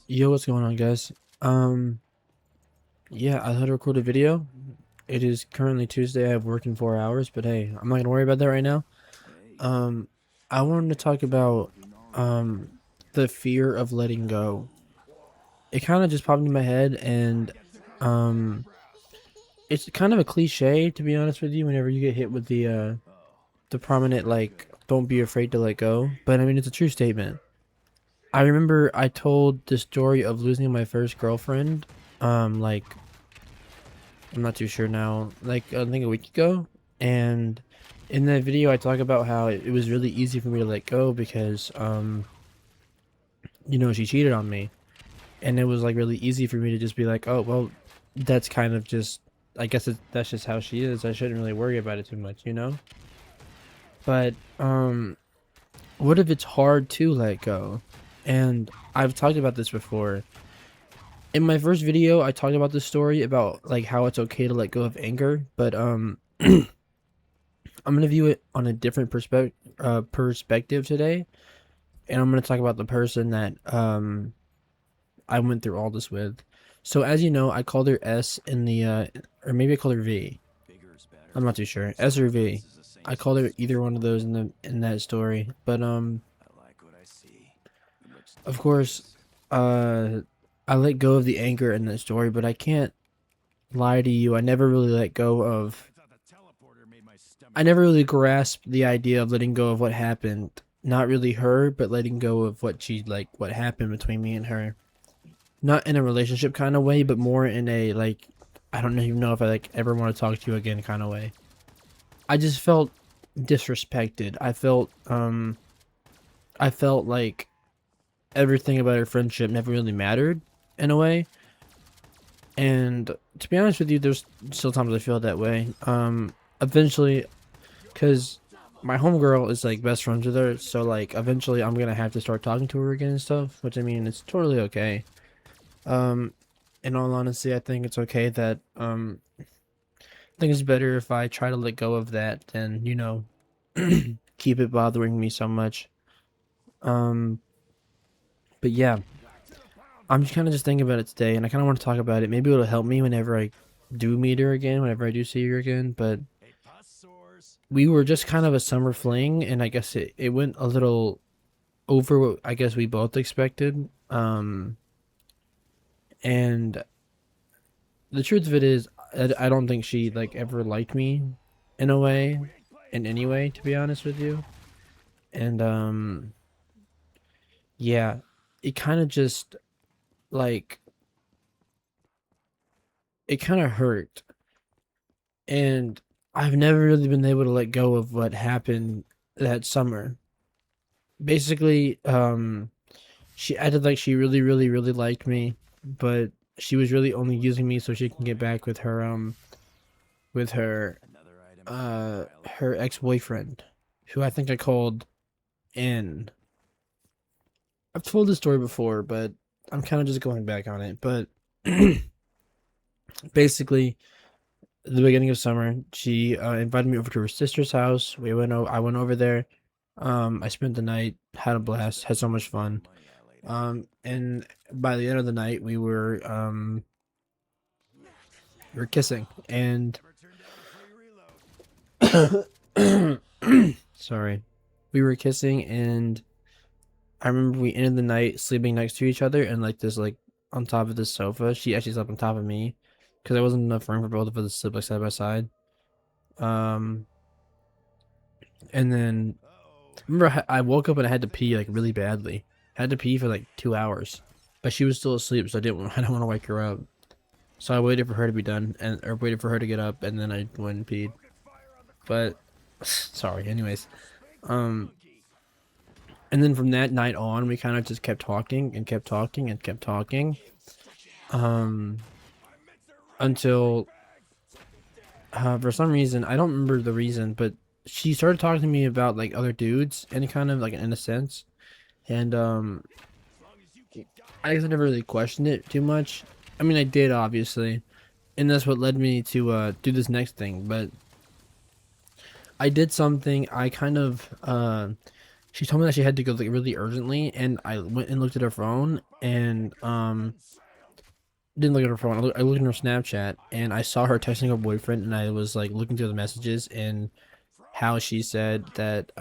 Yo, what's going on, guys? Um, yeah, I had to record a video. It is currently Tuesday. I've worked in 4 hours, but hey, I'm not gonna worry about that right now. Um, I wanted to talk about the fear of letting go. It kind of just popped into my head, and um, it's kind of a cliche, to be honest with you. Whenever you get hit with the prominent like, "Don't be afraid to let go," but I mean, it's a true statement. I remember I told the story of losing my first girlfriend. Like I'm not too sure now, like I think a week ago. And in that video, I talk about how it was really easy for me to let go because, she cheated on me. And it was like really easy for me to just be like, oh, well, that's kind of just, I guess that's just how she is. I shouldn't really worry about it too much, you know? But, what if it's hard to let go? And I've talked about this before. In my first video, I talked about this story about like how it's okay to let go of anger, but I'm gonna view it on a different perspective today, and I'm gonna talk about the person that I went through all this with. So as you know, I called her S in the or maybe I called her V. I'm not too sure. S or V. I called her either one of those in that story. But of course, uh I let go of the anger in that story, but I can't lie to you. I never really grasped the idea of letting go of what happened. Not really her, but letting go of what happened between me and her. Not in a relationship kind of way, but more in a like, I don't even know if I like ever want to talk to you again kind of way. I just felt disrespected. I felt like everything about our friendship never really mattered in a way. And to be honest with you, there's still times I feel that way. Eventually, because my homegirl is like best friends with her, so like eventually I'm gonna have to start talking to her again and stuff, which I mean it's totally okay. Um, in all honesty, I think it's okay that I think it's better if I try to let go of that than, keep it bothering me so much. Um, but yeah, I'm just kind of just thinking about it today, and I kind of want to talk about it. Maybe it'll help me whenever I do meet her again, whenever I do see her again. But we were just kind of a summer fling, and I guess it went a little over what I guess we both expected. And the truth of it is, I don't think she like ever liked me in a way, in any way, to be honest with you. And yeah, it kind of just like it kind of hurt, and I've never really been able to let go of what happened that summer. Basically, she acted like she really, really, really liked me, but she was really only using me so she can get back with her ex-boyfriend, who I think I called N. I've told this story before, but I'm kind of just going back on it. But basically, at the beginning of summer, she invited me over to her sister's house. I went over there. I spent the night, had a blast, had so much fun. And by the end of the night, we were kissing, and sorry, we were kissing, and I remember we ended the night sleeping next to each other, and like this, like on top of this sofa. She actually slept on top of me because there wasn't enough room for both of us to sleep like side by side. Um, and then remember I woke up and I had to pee like really badly. I had to pee for like 2 hours, but she was still asleep, so I didn't want to wake her up. So I waited for her to be done, or waited for her to get up, and then I went and peed. But sorry, anyways. Um, and then from that night on, we kind of just kept talking and kept talking and kept talking. Um, until for some reason, I don't remember the reason, but she started talking to me about like other dudes, and kind of like in a sense. And I guess I never really questioned it too much. I mean, I did obviously, and that's what led me to do this next thing. But I did something. I kind of she told me that she had to go like really urgently, and I went and looked at her phone, and didn't look at her phone. I looked at her Snapchat, and I saw her texting her boyfriend, and I was like looking through the messages and how she said that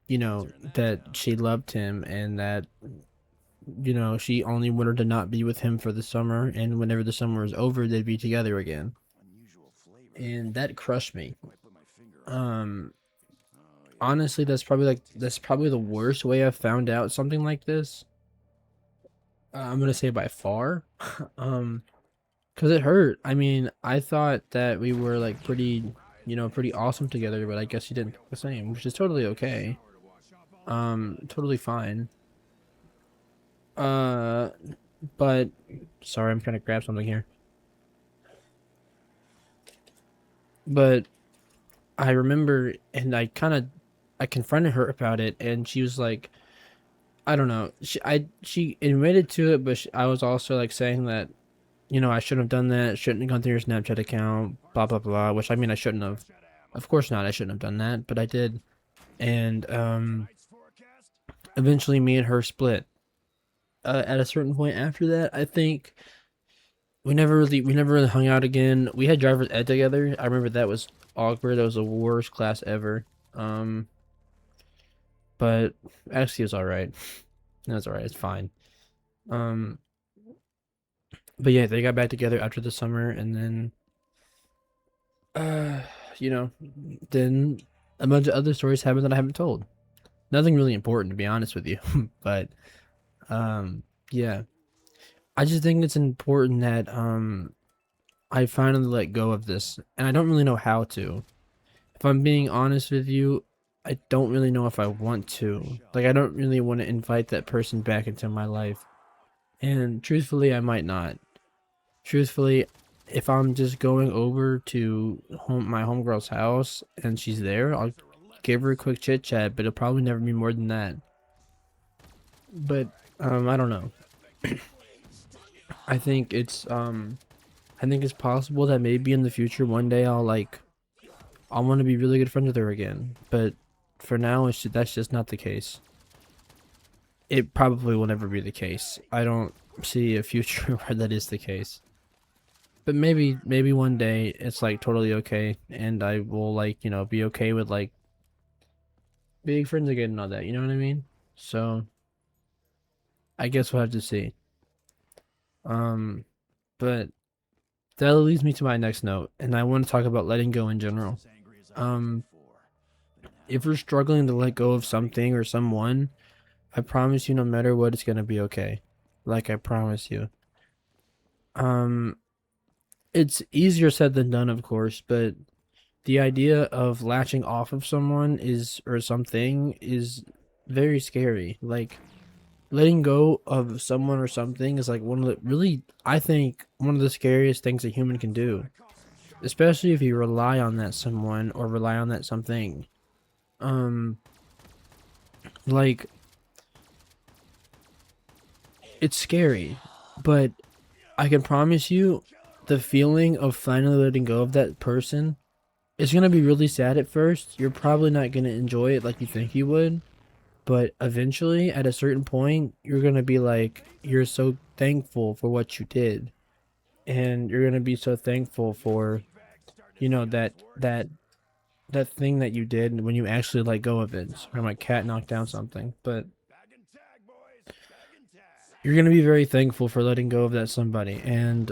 you know, that she loved him, and that, you know, she only wanted to not be with him for the summer, and whenever the summer was over, they'd be together again. And that crushed me. Um, Honestly, that's probably the worst way I've found out something like this. I'm gonna say by far, um, because it hurt. I mean, I thought that we were like pretty, you know, pretty awesome together, but I guess you didn't think the same, which is totally okay. Totally fine. Uh, but sorry, I'm trying to grab something here. But I remember, and I confronted her about it, and she was like, I don't know. She admitted to it, but I was also like saying that, you know, I shouldn't have done that. Shouldn't have gone through your Snapchat account. Blah blah blah. Which I mean, I shouldn't have. Of course not. I shouldn't have done that, but I did. And eventually, me and her split. At a certain point after that, I think we never really hung out again. We had driver's ed together. I remember that was awkward. That was the worst class ever. Um, but actually, it was all right. It was all right. It's fine. Um, but yeah, they got back together after the summer, and then uh, you know, then a bunch of other stories happened that I haven't told. Nothing really important, to be honest with you. But yeah, I just think it's important that I finally let go of this, and I don't really know how to. If I'm being honest with you, I don't really know if I want to. Like, I don't really want to invite that person back into my life. And truthfully, I might not. Truthfully, if I'm just going over to my homegirl's house and she's there, I'll give her a quick chit chat, but it'll probably never be more than that. But I don't know. I think I think it's possible that maybe in the future one day I want to be really good friends with her again. But for now, that's just not the case. It probably will never be the case. I don't see a future where that is the case. But maybe one day it's like totally okay, and I will like, you know, be okay with like being friends again and all that. You know what I mean? So I guess we'll have to see. Um, but that leads me to my next note, and I want to talk about letting go in general. Um, if you're struggling to let go of something or someone, I promise you, no matter what, it's gonna be okay. Like I promise you. Um, it's easier said than done, of course, but the idea of latching off of someone is or something is very scary. Like letting go of someone or something is like one of the really, I think, one of the scariest things a human can do, especially if you rely on that someone or rely on that something. Um, like it's scary, but I can promise you the feeling of finally letting go of that person, it's gonna be really sad at first. You're probably not gonna enjoy it like you think you would, but eventually, at a certain point, you're gonna be like, you're so thankful for what you did, and you're gonna be so thankful for, you know, that thing that you did when you actually let go of it. Sorry, my cat knocked down something, but you're gonna be very thankful for letting go of that somebody, and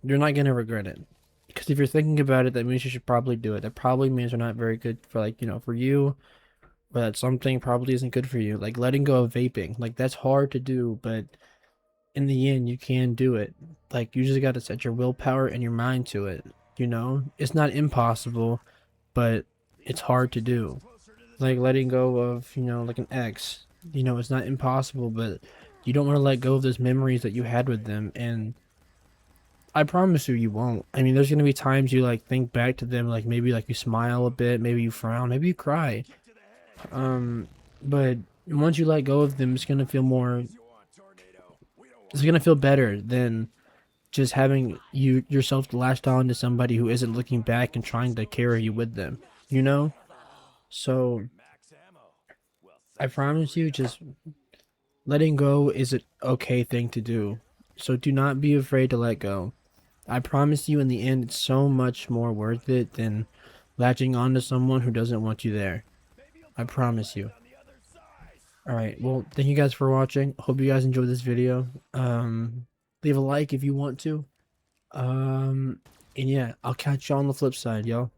you're not gonna regret it. Because if you're thinking about it, that means you should probably do it. That probably means they're not very good for, like, you know, for you, but something probably isn't good for you. Like letting go of vaping. Like that's hard to do, but in the end you can do it. Like you just gotta set your willpower and your mind to it. You know? It's not impossible, but it's hard to do. Like letting go of, you know, like an ex. You know, it's not impossible, but you don't want to let go of those memories that you had with them, and I promise you, you won't. I mean, there's gonna be times you like think back to them, like maybe like you smile a bit, maybe you frown, maybe you cry. Um, but once you let go of them, it's gonna feel more. It's gonna feel better than just having yourself latched on to somebody who isn't looking back and trying to carry you with them. You know? So I promise you, just letting go is an okay thing to do. So do not be afraid to let go. I promise you, in the end, it's so much more worth it than latching on to someone who doesn't want you there. I promise you. Alright, well, thank you guys for watching. Hope you guys enjoyed this video. Leave a like if you want to. And yeah, I'll catch you on the flip side, y'all.